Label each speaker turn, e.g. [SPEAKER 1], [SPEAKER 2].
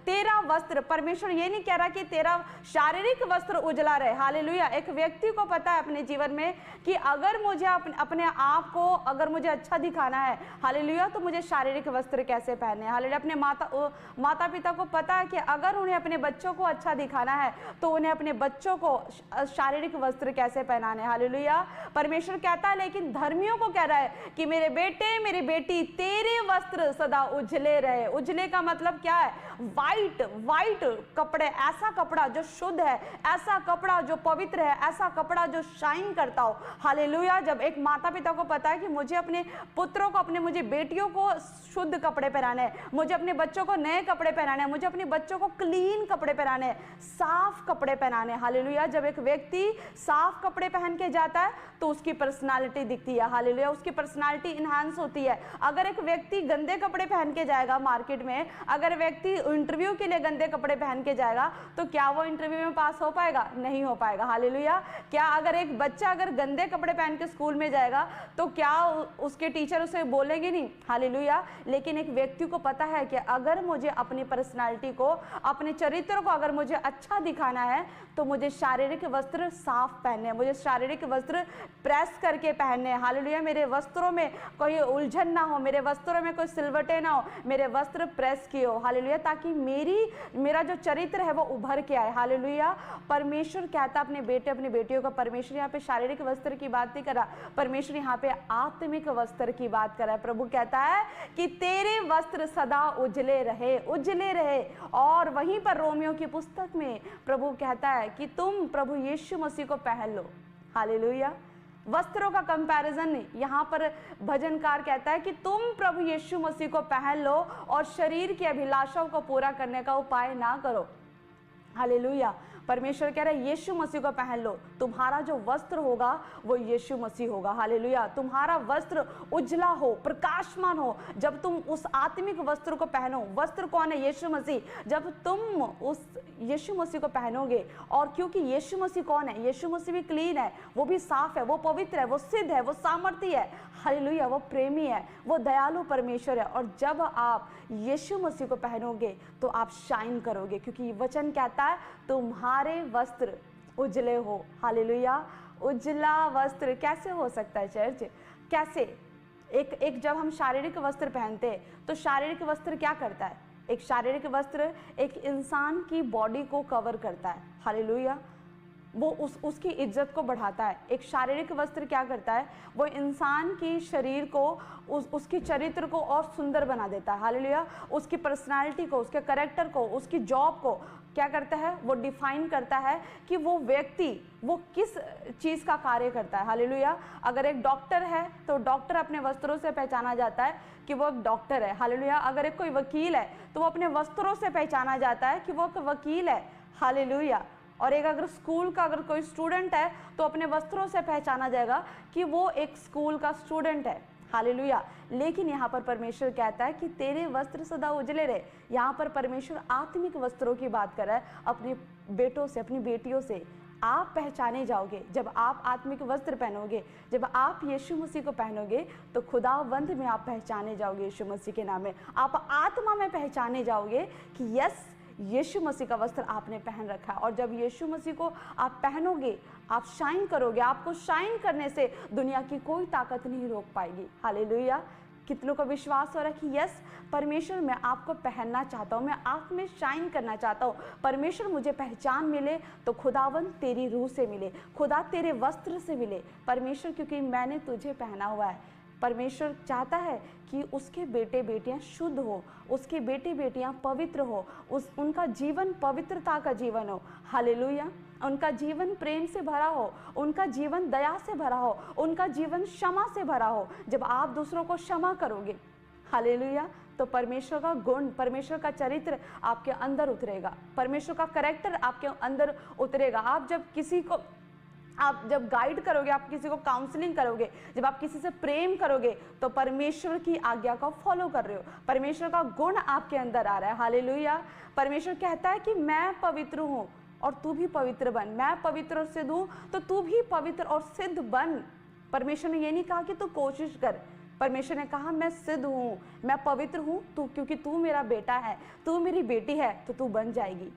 [SPEAKER 1] तेरा वस्त्र, परमेश्वर ये नहीं कह रहा कि तेरा शारीरिक वस्त्र उजला रहे। हालेलुया। एक व्यक्ति को पता है अपने जीवन में कि अगर मुझे अपने आप को अगर मुझे अच्छा दिखाना है, हालेलुया, तो मुझे शारीरिक वस्त्र कैसे पहनने हैं। हालेलुया। अपने माता पिता को पता है कि अगर उन्हें अपने बच्चों को अच्छा दिखाना है तो उन्हें अपने बच्चों को शारीरिक वस्त्र कैसे पहनाने। हालेलुया। परमेश्वर कहता है, लेकिन धर्मियों को कह रहा है कि मेरे बेटे मेरी बेटी तेरे वस्त्र सदा उजले रहे। उजले का मतलब क्या है? वाइट कपड़े, ऐसा कपड़ा जो शुद्ध है, ऐसा कपड़ा जो पवित्र है, ऐसा कपड़ा जो शाइन करता हो। हालेलुया। जब एक माता पिता को पता है कि मुझे अपने पुत्रों को, मुझे बेटियों को शुद्ध कपड़े पहनाने हैं, मुझे अपने बच्चों को नए कपड़े पहनाने हैं, मुझे अपने बच्चों को क्लीन कपड़े पहनाने हैं, साफ कपड़े पहनाने। हालेलुया। जब एक व्यक्ति साफ कपड़े पहन के जाता है तो उसकी पर्सनालिटी दिखती है। हालेलुया। उसकी पर्सनालिटी इनहांस होती है। अगर एक व्यक्ति गंदे कपड़े पहन के जाएगा मार्केट में, अगर व्यक्ति इंटरव्यू के लिए गंदे कपड़े पहन के जाएगा तो क्या वो इंटरव्यू में पास हो पाएगा? नहीं हो पाएगा। हालेलुया। क्या अगर एक बच्चा अगर गंदे कपड़े पहन के स्कूल में जाएगा तो क्या उसके टीचर उसे बोलेंगे? नहीं। हालेलुया। लेकिन एक व्यक्ति को पता है कि अगर मुझे अपनी पर्सनालिटी को, अपने चरित्र को अगर मुझे अच्छा दिखाना है तो मुझे शारीरिक वस्त्र साफ पहनने हैं, मुझे शारीरिक वस्त्र प्रेस करके पहनने हैं। हालेलुया। मेरे वस्त्रों में कोई उलझन ना हो, मेरे वस्त्रों में कोई सिलवटे ना हो, मेरे वस्त्र प्रेस किए हो। हालेलुया। ताकि मेरा जो चरित्र है वो उभर के आए। हालेलुया। परमेश्वर कहता है अपने बेटे अपनी बेटियों को, परमेश्वर यहाँ पे शारीरिक वस्त्र की बात नहीं कर रहा, परमेश्वर यहाँ पे आत्मिक वस्त्र की बात कर रहा है। प्रभु कहता है कि तेरे वस्त्र सदा उजले रहे, उजले रहे। और वहीं पर रोमियो की पुस्तक में प्रभु कहता है कि तुम प्रभु यीशु मसीह को पहन लो। हालेलुया। वस्त्रों का कंपैरिजन यहाँ पर भजनकार कहता है कि तुम प्रभु यीशु मसीह को पहन लो और शरीर की अभिलाषाओं को पूरा करने का उपाय ना करो। हालेलुया। परमेश्वर कह रहा है यीशु मसीह को पहन लो। तुम्हारा जो वस्त्र होगा वो यीशु मसीह होगा। हालेलुया। तुम्हारा वस्त्र उजला हो, प्रकाशमान हो। जब तुम उस आत्मिक वस्त्र को पहनो, वस्त्र कौन है? यीशु मसीह। जब तुम उस यीशु मसीह को पहनोगे, और क्योंकि यीशु मसीह कौन है? यीशु मसीह भी क्लीन है, वो भी साफ है, वो पवित्र है, वो सिद्ध है, वो सामर्थी है। हालेलुया। वो प्रेमी है, वो दयालु परमेश्वर है। और जब आप यीशु मसीह को पहनोगे तो आप शाइन करोगे, क्योंकि वचन कहता है तुम्हारे वस्त्र उजले हो। हालेलुया। उजला वस्त्र कैसे हो सकता है चर्च? कैसे? एक जब हम शारीरिक वस्त्र पहनते हैं तो शारीरिक वस्त्र क्या करता है? एक शारीरिक वस्त्र एक इंसान की बॉडी को कवर करता है। हालेलुया। वो उसकी इज्जत को बढ़ाता है। एक शारीरिक वस्त्र क्या करता है? वो इंसान की शरीर को, उसकी चरित्र को और सुंदर बना देता है। हालेलुया। उसकी पर्सनालिटी को, उसके कैरेक्टर को, उसकी जॉब को क्या करता है? वो डिफाइन करता है कि वो व्यक्ति वो किस चीज़ का कार्य करता है। हालेलुया। अगर एक डॉक्टर है तो डॉक्टर अपने वस्त्रों से पहचाना जाता है कि वो एक डॉक्टर है। हालेलुया। अगर एक कोई वकील है तो वो अपने वस्त्रों से पहचाना जाता है कि वो एक वकील है। हालेलुया। और एक अगर स्कूल का अगर कोई स्टूडेंट है तो अपने वस्त्रों से पहचाना जाएगा कि वो एक स्कूल का स्टूडेंट है। हालेलुया। लेकिन यहाँ पर परमेश्वर कहता है कि तेरे वस्त्र सदा उजले रहे। यहाँ पर परमेश्वर आत्मिक वस्त्रों की बात कर रहा है। अपने बेटों से, अपनी बेटियों से आप पहचाने जाओगे। जब आप आत्मिक वस्त्र पहनोगे, जब आप यीशु मसीह को पहनोगे तो खुदावंद में आप पहचाने जाओगे। यीशु मसीह के नाम में आप आत्मा में पहचाने जाओगे कि यस, यीशु मसीह का वस्त्र आपने पहन रखा है। और जब यीशु मसीह को आप पहनोगे आप शाइन करोगे। आपको शाइन करने से दुनिया की कोई ताकत नहीं रोक पाएगी। हालेलुया। कितनों को विश्वास हो रहा है कि यस, परमेश्वर मैं आपको पहनना चाहता हूँ, मैं आप में शाइन करना चाहता हूँ। परमेश्वर मुझे पहचान मिले तो खुदावंद तेरी रूह से मिले, खुदा तेरे वस्त्र से मिले। परमेश्वर क्योंकि मैंने तुझे पहना हुआ है। परमेश्वर चाहता है कि उसके बेटे बेटियां शुद्ध हो, उसके बेटे बेटियां पवित्र हो, उनका जीवन पवित्रता का जीवन हो। हालेलुया। उनका जीवन प्रेम से भरा हो, उनका जीवन दया से भरा हो, उनका जीवन क्षमा से भरा हो। जब आप दूसरों को क्षमा करोगे, हालेलुया, तो परमेश्वर का गुण, परमेश्वर का चरित्र आपके अंदर उतरेगा, परमेश्वर का कैरेक्टर आपके अंदर उतरेगा। आप जब गाइड करोगे, आप किसी को काउंसलिंग करोगे, जब आप किसी से प्रेम करोगे तो परमेश्वर की आज्ञा को फॉलो कर रहे हो, परमेश्वर का गुण आपके अंदर आ रहा है। हालेलुया। परमेश्वर कहता है कि मैं पवित्र हूँ और तू भी पवित्र बन। मैं पवित्र और सिद्ध हूँ तो तू भी पवित्र और सिद्ध बन। परमेश्वर ने ये नहीं कहा कि तू कोशिश कर, परमेश्वर ने कहा मैं सिद्ध हूँ, मैं पवित्र हूँ, तू क्योंकि तू मेरा बेटा है, तू मेरी बेटी है, तो तू बन जाएगी।